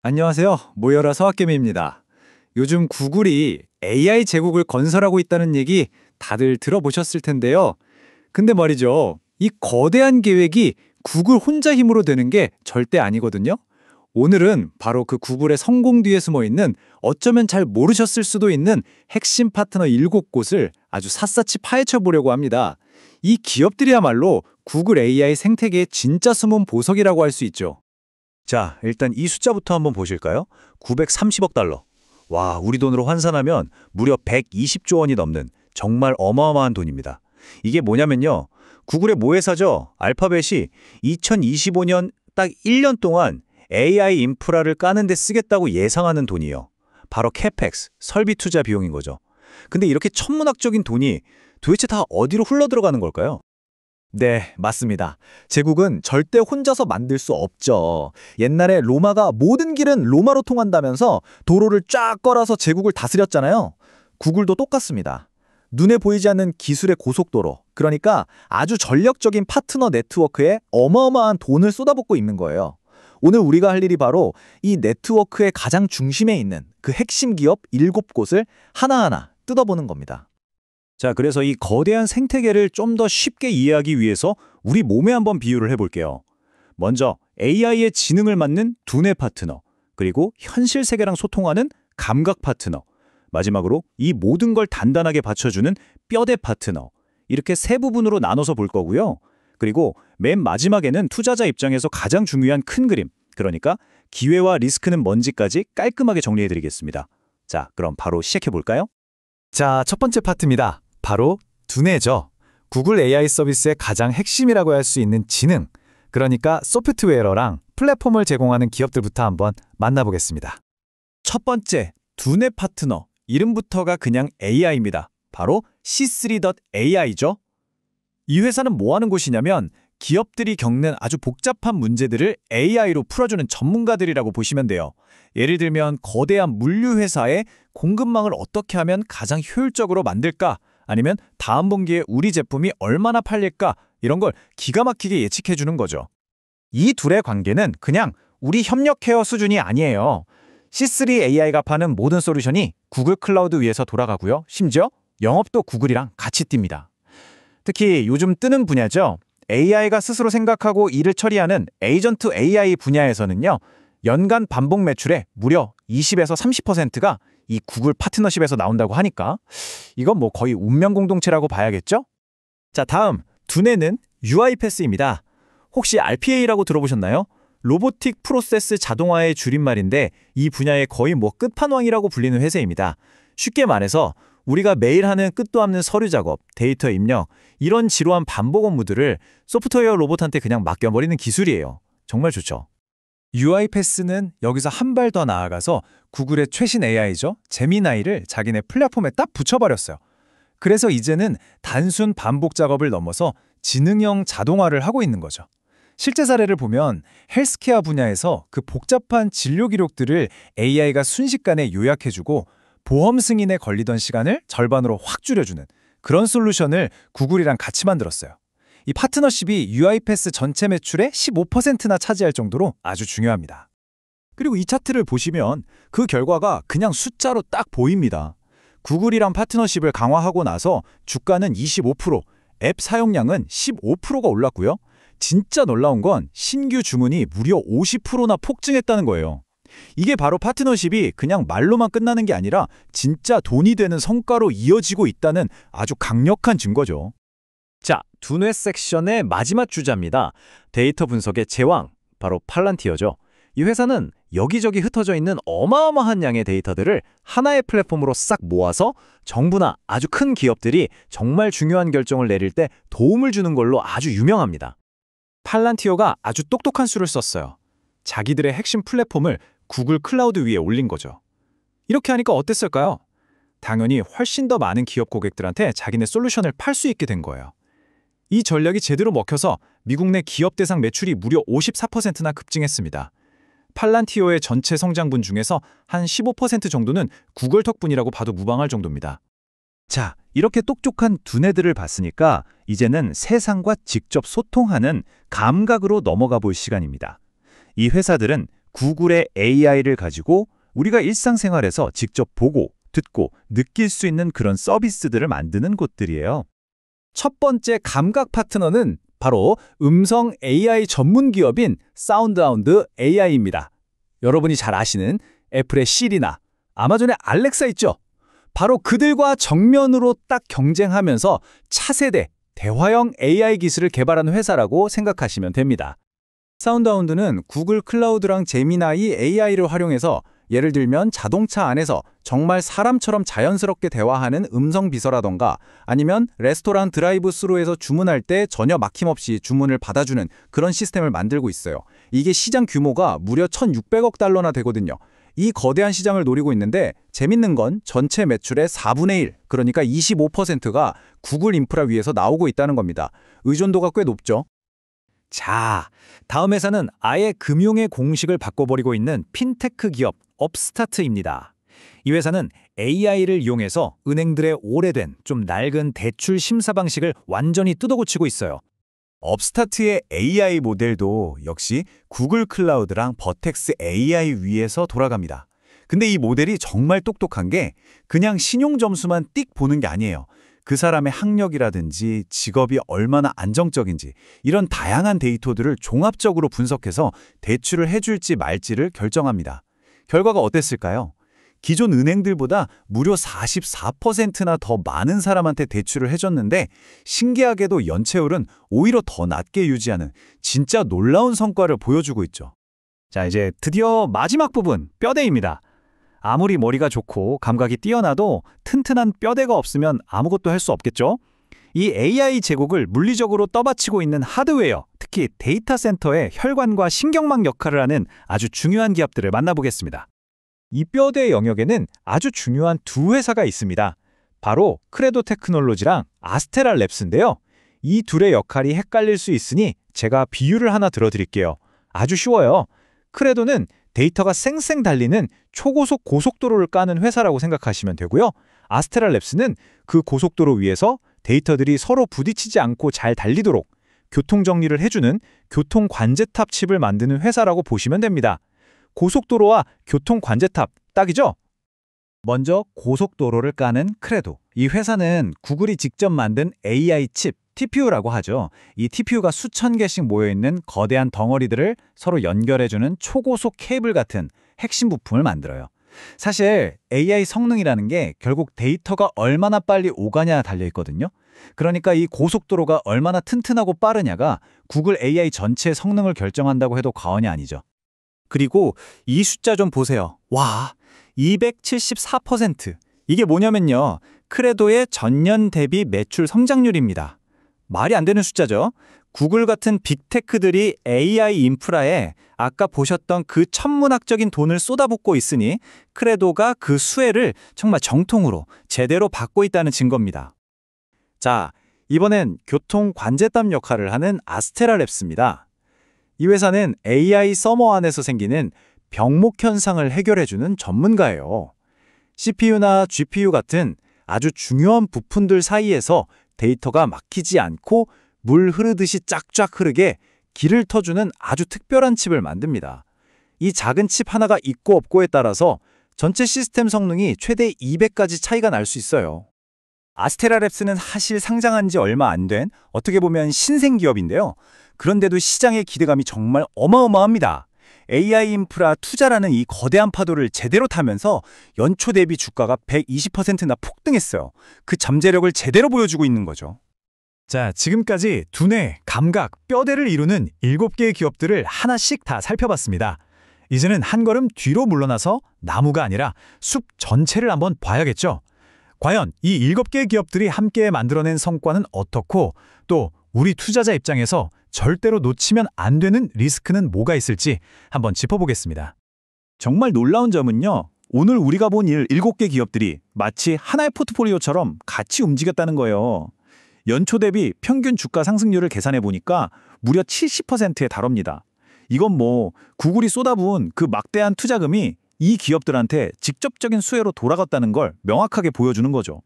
안녕하세요. 모여라 서학개미입니다. 요즘 구글이 AI 제국을 건설하고 있다는 얘기 다들 들어보셨을 텐데요. 근데 말이죠. 이 거대한 계획이 구글 혼자 힘으로 되는 게 절대 아니거든요. 오늘은 바로 그 구글의 성공 뒤에 숨어 있는 어쩌면 잘 모르셨을 수도 있는 핵심 파트너 7곳을 아주 샅샅이 파헤쳐 보려고 합니다. 이 기업들이야말로 구글 AI 생태계의 진짜 숨은 보석이라고 할 수 있죠. 자, 일단 이 숫자부터 한번 보실까요? 930억 달러. 와, 우리 돈으로 환산하면 무려 120조 원이 넘는 정말 어마어마한 돈입니다. 이게 뭐냐면요. 구글의 모회사죠. 알파벳이 2025년 딱 1년 동안 AI 인프라를 까는 데 쓰겠다고 예상하는 돈이에요. 바로 캐펙스, 설비 투자 비용인 거죠. 근데 이렇게 천문학적인 돈이 도대체 다 어디로 흘러들어가는 걸까요? 네, 맞습니다. 제국은 절대 혼자서 만들 수 없죠. 옛날에 로마가 모든 길은 로마로 통한다면서 도로를 쫙 걸어서 제국을 다스렸잖아요. 구글도 똑같습니다. 눈에 보이지 않는 기술의 고속도로, 그러니까 아주 전력적인 파트너 네트워크에 어마어마한 돈을 쏟아붓고 있는 거예요. 오늘 우리가 할 일이 바로 이 네트워크의 가장 중심에 있는 그 핵심 기업 7곳을 하나하나 뜯어보는 겁니다. 자, 그래서 이 거대한 생태계를 좀 더 쉽게 이해하기 위해서 우리 몸에 한번 비유를 해볼게요. 먼저 AI의 지능을 맡는 두뇌 파트너, 그리고 현실 세계랑 소통하는 감각 파트너, 마지막으로 이 모든 걸 단단하게 받쳐주는 뼈대 파트너, 이렇게 세 부분으로 나눠서 볼 거고요. 그리고 맨 마지막에는 투자자 입장에서 가장 중요한 큰 그림, 그러니까 기회와 리스크는 뭔지까지 깔끔하게 정리해드리겠습니다. 자, 그럼 바로 시작해볼까요? 자, 첫 번째 파트입니다. 바로 두뇌죠. 구글 AI 서비스의 가장 핵심이라고 할 수 있는 지능, 그러니까 소프트웨어랑 플랫폼을 제공하는 기업들부터 한번 만나보겠습니다. 첫 번째, 두뇌 파트너, 이름부터가 그냥 AI입니다. 바로 C3.ai죠. 이 회사는 뭐 하는 곳이냐면 기업들이 겪는 아주 복잡한 문제들을 AI로 풀어주는 전문가들이라고 보시면 돼요. 예를 들면 거대한 물류 회사의 공급망을 어떻게 하면 가장 효율적으로 만들까? 아니면 다음 분기에 우리 제품이 얼마나 팔릴까? 이런 걸 기가 막히게 예측해주는 거죠. 이 둘의 관계는 그냥 우리 협력해요 수준이 아니에요. C3AI가 파는 모든 솔루션이 구글 클라우드 위에서 돌아가고요. 심지어 영업도 구글이랑 같이 뜁니다. 특히 요즘 뜨는 분야죠. AI가 스스로 생각하고 일을 처리하는 에이전트 AI 분야에서는요. 연간 반복 매출의 무려 20에서 30%가 이 구글 파트너십에서 나온다고 하니까 이건 뭐 거의 운명 공동체라고 봐야겠죠? 자, 다음 두뇌는 UiPath입니다. 혹시 RPA라고 들어보셨나요? 로보틱 프로세스 자동화의 줄임말인데 이 분야의 거의 뭐 끝판왕이라고 불리는 회사입니다. 쉽게 말해서 우리가 매일 하는 끝도 없는 서류 작업, 데이터 입력, 이런 지루한 반복 업무들을 소프트웨어 로봇한테 그냥 맡겨버리는 기술이에요. 정말 좋죠. UiPath는 여기서 한 발 더 나아가서 구글의 최신 AI죠. 제미나이를 자기네 플랫폼에 딱 붙여버렸어요. 그래서 이제는 단순 반복 작업을 넘어서 지능형 자동화를 하고 있는 거죠. 실제 사례를 보면 헬스케어 분야에서 그 복잡한 진료 기록들을 AI가 순식간에 요약해주고 보험 승인에 걸리던 시간을 절반으로 확 줄여주는 그런 솔루션을 구글이랑 같이 만들었어요. 이 파트너십이 UiPath 전체 매출의 15%나 차지할 정도로 아주 중요합니다. 그리고 이 차트를 보시면 그 결과가 그냥 숫자로 딱 보입니다. 구글이랑 파트너십을 강화하고 나서 주가는 25%, 앱 사용량은 15%가 올랐고요. 진짜 놀라운 건 신규 주문이 무려 50%나 폭증했다는 거예요. 이게 바로 파트너십이 그냥 말로만 끝나는 게 아니라 진짜 돈이 되는 성과로 이어지고 있다는 아주 강력한 증거죠. 자, 두뇌 섹션의 마지막 주자입니다. 데이터 분석의 제왕, 바로 팔란티어죠. 이 회사는 여기저기 흩어져 있는 어마어마한 양의 데이터들을 하나의 플랫폼으로 싹 모아서 정부나 아주 큰 기업들이 정말 중요한 결정을 내릴 때 도움을 주는 걸로 아주 유명합니다. 팔란티어가 아주 똑똑한 수를 썼어요. 자기들의 핵심 플랫폼을 구글 클라우드 위에 올린 거죠. 이렇게 하니까 어땠을까요? 당연히 훨씬 더 많은 기업 고객들한테 자기네 솔루션을 팔 수 있게 된 거예요. 이 전략이 제대로 먹혀서 미국 내 기업 대상 매출이 무려 54%나 급증했습니다. 팔란티오의 전체 성장분 중에서 한 15% 정도는 구글 덕분이라고 봐도 무방할 정도입니다. 자, 이렇게 똑똑한 두뇌들을 봤으니까 이제는 세상과 직접 소통하는 감각으로 넘어가 볼 시간입니다. 이 회사들은 구글의 AI를 가지고 우리가 일상생활에서 직접 보고, 듣고, 느낄 수 있는 그런 서비스들을 만드는 곳들이에요. 첫 번째 감각 파트너는 바로 음성 AI 전문 기업인 사운드하운드 AI입니다. 여러분이 잘 아시는 애플의 시리나 아마존의 알렉사 있죠? 바로 그들과 정면으로 딱 경쟁하면서 차세대 대화형 AI 기술을 개발한 회사라고 생각하시면 됩니다. 사운드하운드는 구글 클라우드랑 제미나이 AI를 활용해서 예를 들면 자동차 안에서 정말 사람처럼 자연스럽게 대화하는 음성 비서라던가 아니면 레스토랑 드라이브 스루에서 주문할 때 전혀 막힘없이 주문을 받아주는 그런 시스템을 만들고 있어요. 이게 시장 규모가 무려 1,600억 달러나 되거든요. 이 거대한 시장을 노리고 있는데 재밌는 건 전체 매출의 4분의 1, 그러니까 25%가 구글 인프라 위에서 나오고 있다는 겁니다. 의존도가 꽤 높죠. 자, 다음 회사는 아예 금융의 공식을 바꿔버리고 있는 핀테크 기업 업스타트입니다. 이 회사는 AI를 이용해서 은행들의 오래된 좀 낡은 대출 심사 방식을 완전히 뜯어고치고 있어요. 업스타트의 AI 모델도 역시 구글 클라우드랑 버텍스 AI 위에서 돌아갑니다. 근데 이 모델이 정말 똑똑한 게 그냥 신용 점수만 띡 보는 게 아니에요. 그 사람의 학력이라든지 직업이 얼마나 안정적인지 이런 다양한 데이터들을 종합적으로 분석해서 대출을 해줄지 말지를 결정합니다. 결과가 어땠을까요? 기존 은행들보다 무려 44%나 더 많은 사람한테 대출을 해줬는데 신기하게도 연체율은 오히려 더 낮게 유지하는 진짜 놀라운 성과를 보여주고 있죠. 자, 이제 드디어 마지막 부분, 뼈대입니다. 아무리 머리가 좋고 감각이 뛰어나도 튼튼한 뼈대가 없으면 아무것도 할 수 없겠죠? 이 AI 제국을 물리적으로 떠받치고 있는 하드웨어, 특히 데이터 센터의 혈관과 신경망 역할을 하는 아주 중요한 기업들을 만나보겠습니다. 이 뼈대 영역에는 아주 중요한 두 회사가 있습니다. 바로 크레도 테크놀로지랑 아스테라 랩스인데요. 이 둘의 역할이 헷갈릴 수 있으니 제가 비유를 하나 들어드릴게요. 아주 쉬워요. 크레도는 데이터가 쌩쌩 달리는 초고속 고속도로를 까는 회사라고 생각하시면 되고요. 아스테라 랩스는 그 고속도로 위에서 데이터들이 서로 부딪히지 않고 잘 달리도록 교통 정리를 해주는 교통 관제탑 칩을 만드는 회사라고 보시면 됩니다. 고속도로와 교통 관제탑, 딱이죠? 먼저 고속도로를 까는 크레도. 이 회사는 구글이 직접 만든 AI 칩, TPU라고 하죠. 이 TPU가 수천 개씩 모여있는 거대한 덩어리들을 서로 연결해주는 초고속 케이블 같은 핵심 부품을 만들어요. 사실 AI 성능이라는 게 결국 데이터가 얼마나 빨리 오가냐에 달려있거든요. 그러니까 이 고속도로가 얼마나 튼튼하고 빠르냐가 구글 AI 전체의 성능을 결정한다고 해도 과언이 아니죠. 그리고 이 숫자 좀 보세요. 와, 274%. 이게 뭐냐면요. 크레도의 전년 대비 매출 성장률입니다. 말이 안 되는 숫자죠. 구글 같은 빅테크들이 AI 인프라에 아까 보셨던 그 천문학적인 돈을 쏟아붓고 있으니 크레도가 그 수혜를 정말 정통으로 제대로 받고 있다는 증거입니다. 자, 이번엔 교통 관제탑 역할을 하는 아스테라 랩스입니다. 이 회사는 AI 서머 안에서 생기는 병목 현상을 해결해주는 전문가예요. CPU나 GPU 같은 아주 중요한 부품들 사이에서 데이터가 막히지 않고 물 흐르듯이 쫙쫙 흐르게 길을 터주는 아주 특별한 칩을 만듭니다. 이 작은 칩 하나가 있고 없고에 따라서 전체 시스템 성능이 최대 200까지 차이가 날 수 있어요. 아스테라 랩스는 사실 상장한 지 얼마 안 된 어떻게 보면 신생 기업인데요. 그런데도 시장의 기대감이 정말 어마어마합니다. AI 인프라 투자라는 이 거대한 파도를 제대로 타면서 연초 대비 주가가 120%나 폭등했어요. 그 잠재력을 제대로 보여주고 있는 거죠. 자, 지금까지 두뇌, 감각, 뼈대를 이루는 7개의 기업들을 하나씩 다 살펴봤습니다. 이제는 한 걸음 뒤로 물러나서 나무가 아니라 숲 전체를 한번 봐야겠죠. 과연 이 7개의 기업들이 함께 만들어낸 성과는 어떻고 또 우리 투자자 입장에서 절대로 놓치면 안 되는 리스크는 뭐가 있을지 한번 짚어보겠습니다. 정말 놀라운 점은요. 오늘 우리가 본 7개 기업들이 마치 하나의 포트폴리오처럼 같이 움직였다는 거예요. 연초 대비 평균 주가 상승률을 계산해 보니까 무려 70%에 달합니다. 이건 뭐 구글이 쏟아부은 그 막대한 투자금이 이 기업들한테 직접적인 수혜로 돌아갔다는 걸 명확하게 보여주는 거죠.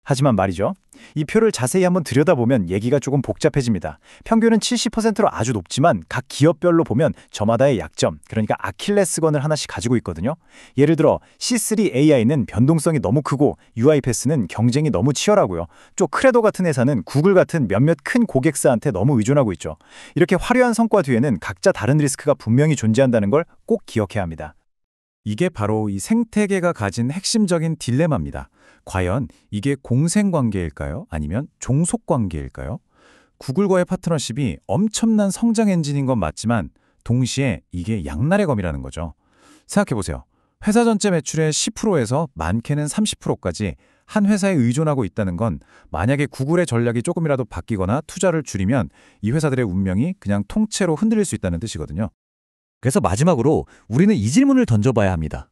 하지만 말이죠. 이 표를 자세히 한번 들여다보면 얘기가 조금 복잡해집니다. 평균은 70%로 아주 높지만 각 기업별로 보면 저마다의 약점, 그러니까 아킬레스건을 하나씩 가지고 있거든요. 예를 들어 C3 AI는 변동성이 너무 크고 UiPath는 경쟁이 너무 치열하고요. 또 크레도 같은 회사는 구글 같은 몇몇 큰 고객사한테 너무 의존하고 있죠. 이렇게 화려한 성과 뒤에는 각자 다른 리스크가 분명히 존재한다는 걸 꼭 기억해야 합니다. 이게 바로 이 생태계가 가진 핵심적인 딜레마입니다. 과연 이게 공생관계일까요? 아니면 종속관계일까요? 구글과의 파트너십이 엄청난 성장 엔진인 건 맞지만 동시에 이게 양날의 검이라는 거죠. 생각해보세요. 회사 전체 매출의 10%에서 많게는 30%까지 한 회사에 의존하고 있다는 건 만약에 구글의 전략이 조금이라도 바뀌거나 투자를 줄이면 이 회사들의 운명이 그냥 통째로 흔들릴 수 있다는 뜻이거든요. 그래서 마지막으로 우리는 이 질문을 던져봐야 합니다.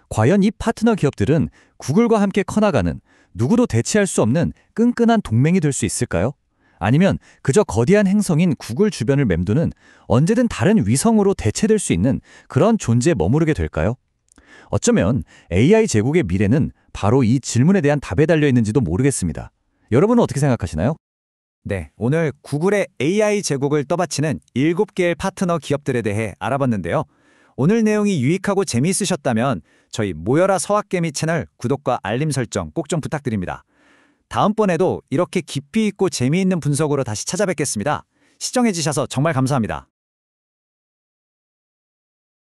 과연 이 파트너 기업들은 구글과 함께 커나가는 누구도 대체할 수 없는 끈끈한 동맹이 될 수 있을까요? 아니면 그저 거대한 행성인 구글 주변을 맴도는 언제든 다른 위성으로 대체될 수 있는 그런 존재에 머무르게 될까요? 어쩌면 AI 제국의 미래는 바로 이 질문에 대한 답에 달려 있는지도 모르겠습니다. 여러분은 어떻게 생각하시나요? 네, 오늘 구글의 AI 제국을 떠받치는 7개의 파트너 기업들에 대해 알아봤는데요. 오늘 내용이 유익하고 재미있으셨다면 저희 모여라 서학개미 채널 구독과 알림 설정 꼭 좀 부탁드립니다. 다음번에도 이렇게 깊이 있고 재미있는 분석으로 다시 찾아뵙겠습니다. 시청해주셔서 정말 감사합니다.